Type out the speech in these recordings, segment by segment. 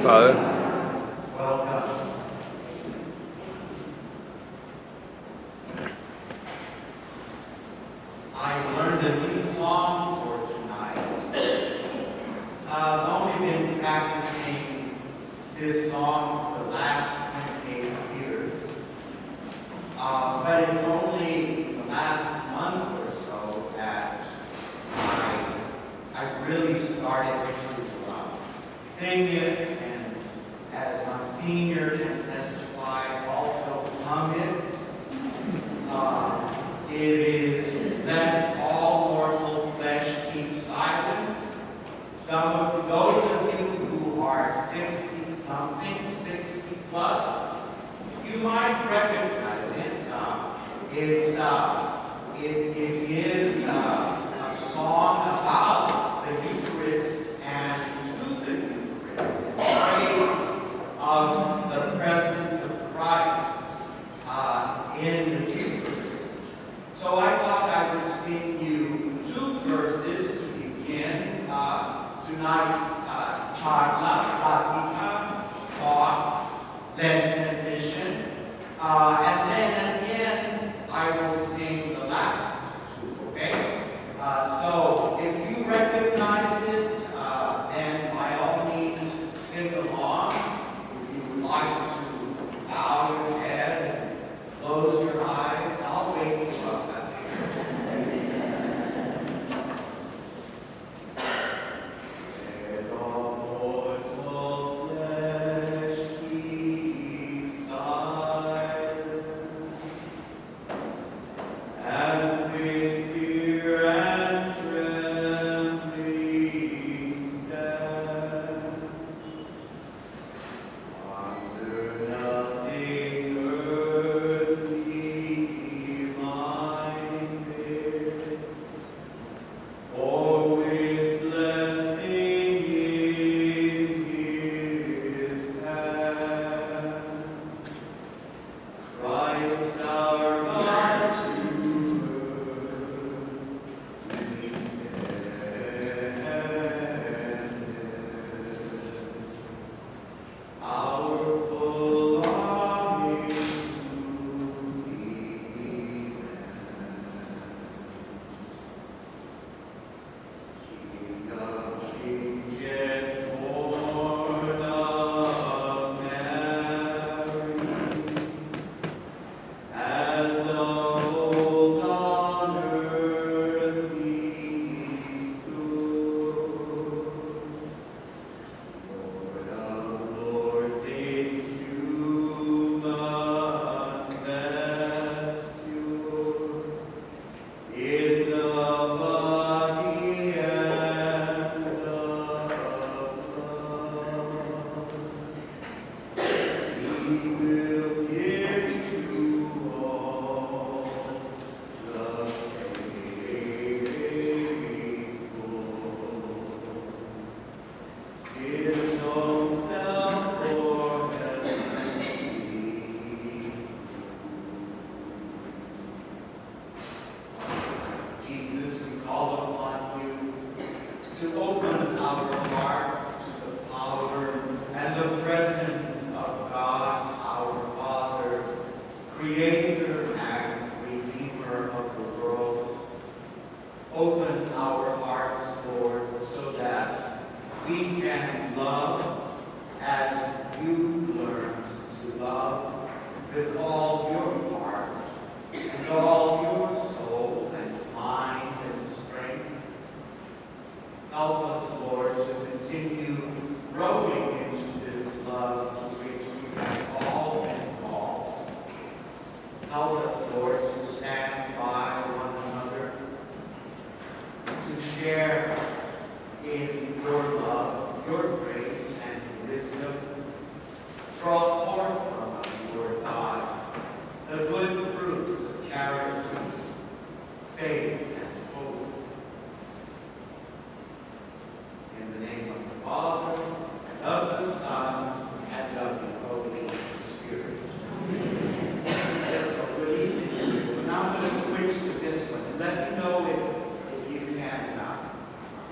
Father. Welcome. I learned a new song for tonight. I've only been practicing this song for the last 28 years. But it's only the last month or so that I really started to sing it, and as Monsignor can testify, also hum it. It is "Let all mortal flesh keep silence." Those of you who are 60-something, 60 plus, you might recognize it. It is a song about the Eucharist and to the Eucharist, in praise of the presence of Christ in the Eucharist. So I thought I would sing you 2 verses to begin tonight's talk, Lent mission, and then again I will sing the last 2, okay? So if you recognize it, then by all means sing along. If you would like to bow your head and close your eyes, I'll wake you up after.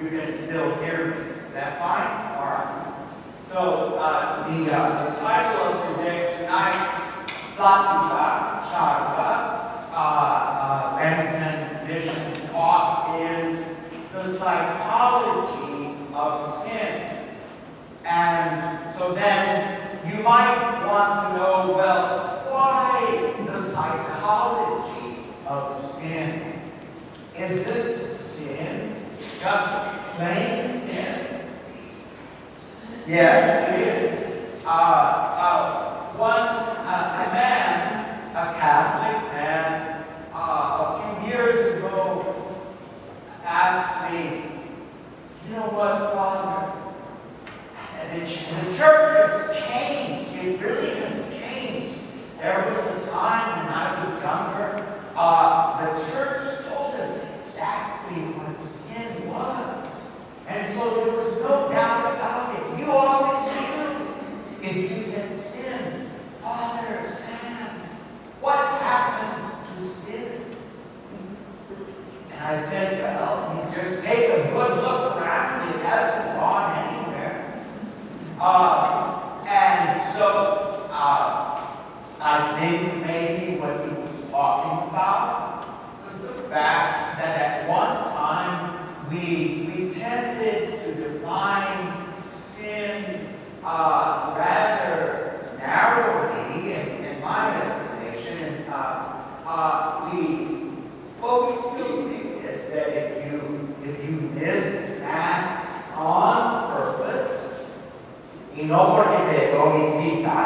You can still hear me. Is that fine? the title of tonight's Lenten mission talk is the psychology of sin. And so then you might want to know, well, why the psychology of sin? Isn't sin just plain sin? Yes, it is. A man, a Catholic man, a few years ago asked me, you know what, Father? The church has changed. It really has changed. There was a time when I was younger, the church told us exactly what sin was. And so there was no doubt about it. You always knew if you had sinned. Father, Sam, what happened to sin? And I said, well, you just take a good look around. It hasn't gone anywhere. And so I think maybe what he was talking about was the fact that at one time we tended to define sin rather narrowly, in my estimation. We still see this, that if you miss Mass on purpose, y no porque te lo visita,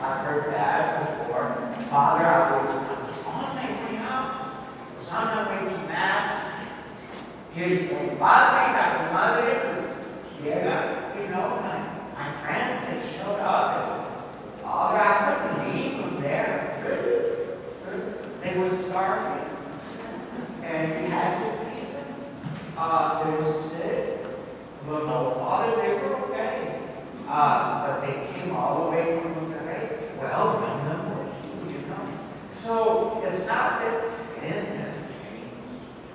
I've heard that before. Father, I was on my way out. I was on my way to Mass. Y el compadre y la comadre, pues, llega, my friends had showed up. And Father, I couldn't leave them there. They were starving. And we had to feed them. They were sick. Well, no, Father, they were okay. But they came all the way from Monterrey. Well, bring them more. So it's not that sin has changed.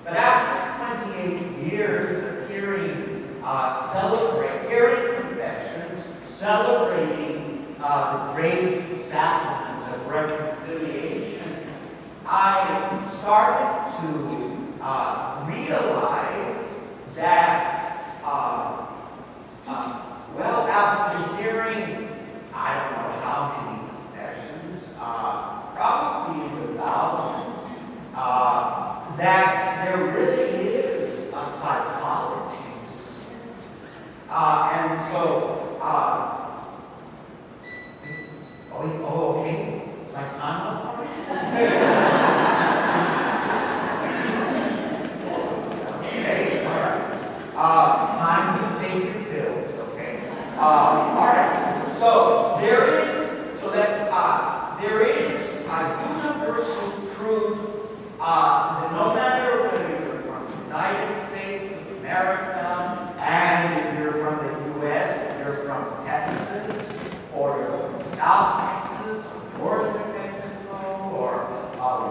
But after 28 years of hearing confessions, celebrating the great sacrament of reconciliation, I started to realize that, after hearing, I don't know how many confessions, probably in the thousands, that there really is a psychology to sin. And so, okay, is my time up already? Okay, all right. Time to take your pills, okay? All right. So there is a universal truth that no matter whether you're from the United States of America, and if you're from the U.S., if you're from Texas, or you're from South Texas, or Northern Mexico, or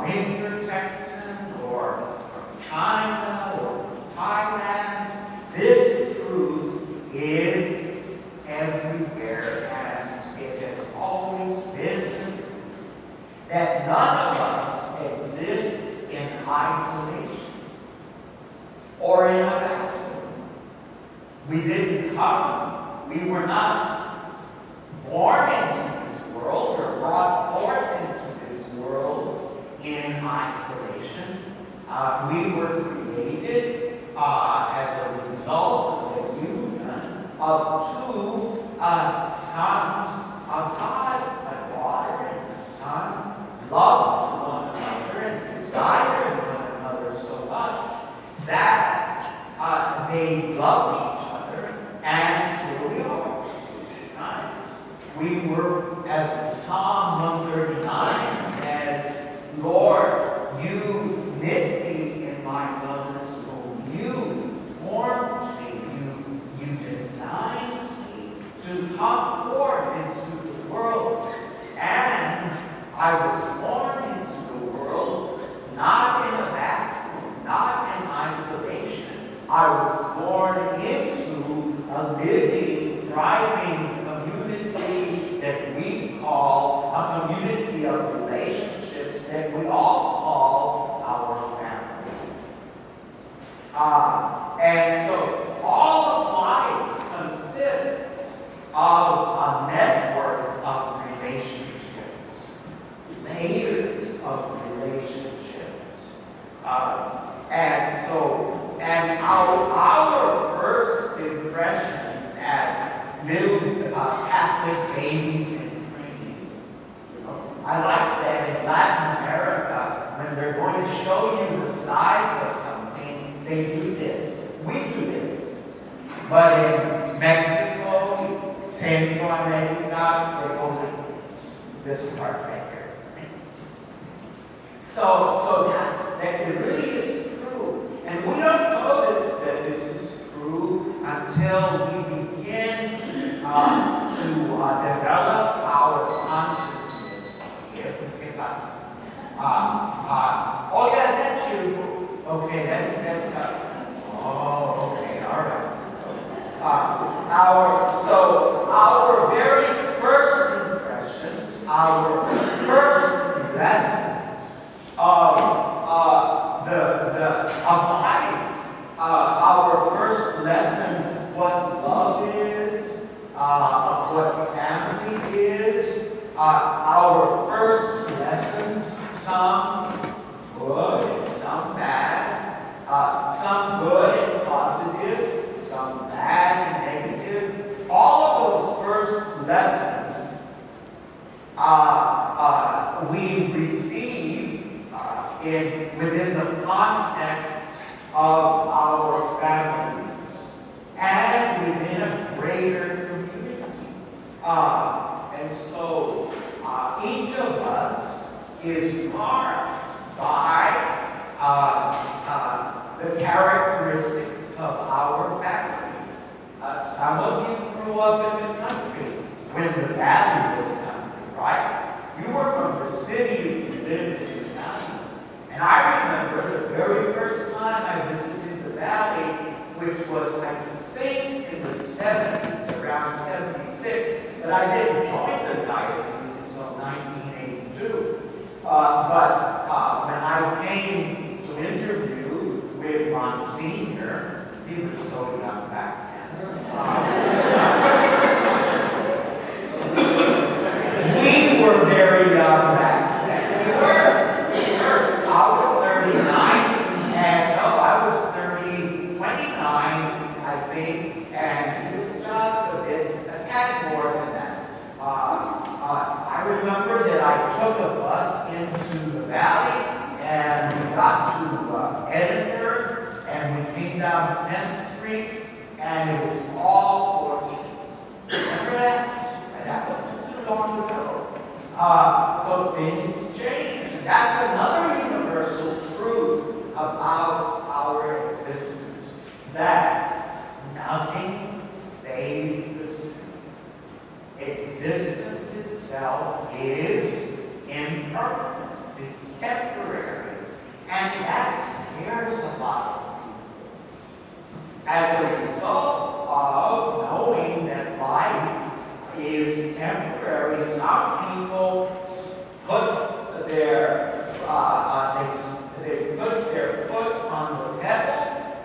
Winter Texan, or from China, or from Thailand, this truth is everywhere, and it has always been that none of us exists in isolation or in a vacuum. We didn't come, we were not born into this world or brought forth into this world in isolation. We were created as a result of the union of two sons of God, a daughter and a son, loved one another and desired one another so much that they loved each other, and here we are. Right? We were, as Psalm 139 says, Lord, you knit me in my mother's womb. You formed me. You designed me to come forth into the world. And I was born into the world not in a vacuum, not in isolation. I was born into a living, thriving same point that God, they go like this part right here. So that it really is true. And we don't know that this is true until we begin to develop our consciousness. ¿Qué pasa? Olga, is that you? Okay, that's oh, okay, all right. Our very first impressions, our first lessons of life, our first lessons what love is, of what family is, our first lessons, some good and some bad, some good and positive, some bad and negative. All of those first lessons we receive within the context of our families and within a greater community. And so each of us is marked by the characteristics of our family. Some of you grew up in the country when the valley was country, right? You were from the city, you lived in the valley. And I remember the very first time I visited the valley, which was, I think, in the 70s, around 76, but I didn't join the diocese until 1982. But when I came to interview with Monsignor, he was so young back then. We were very young back then. We were. I was 39, and no, I was 29, I think, and he was just a tad more than that. I remember that I took a bus into the valley, and we got to Edinburgh, and we came down 10th Street, and it was all orchards. Remember that? And that wasn't too long ago. So things change. And that's another universal truth about our existence, that nothing stays the same. Existence itself is impermanent. It's temporary. And that scares a lot of people. As a result of knowing that life is temporary, some people put their they put their foot on the pedal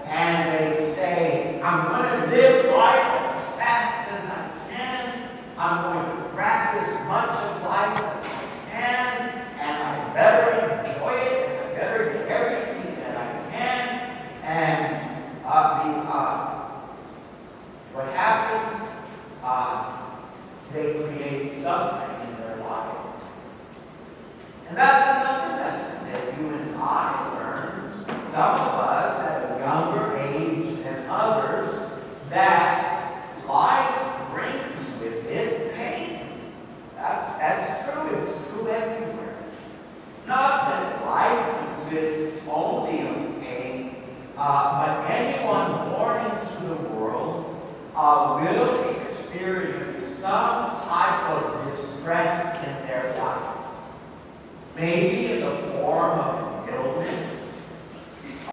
and they say, I'm going to live life as fast as I can. I'm going to grasp as much of life as I can, and I better enjoy it, and I better get everything that I can. And what happens? They create suffering in their life. And that's another lesson that you and I learned, some of us at a younger age than others, that life brings with it pain. That's true. It's true everywhere. Not that life consists only of pain, but anyone born into the world will experience some type of distress in their life. Maybe in the form of an illness,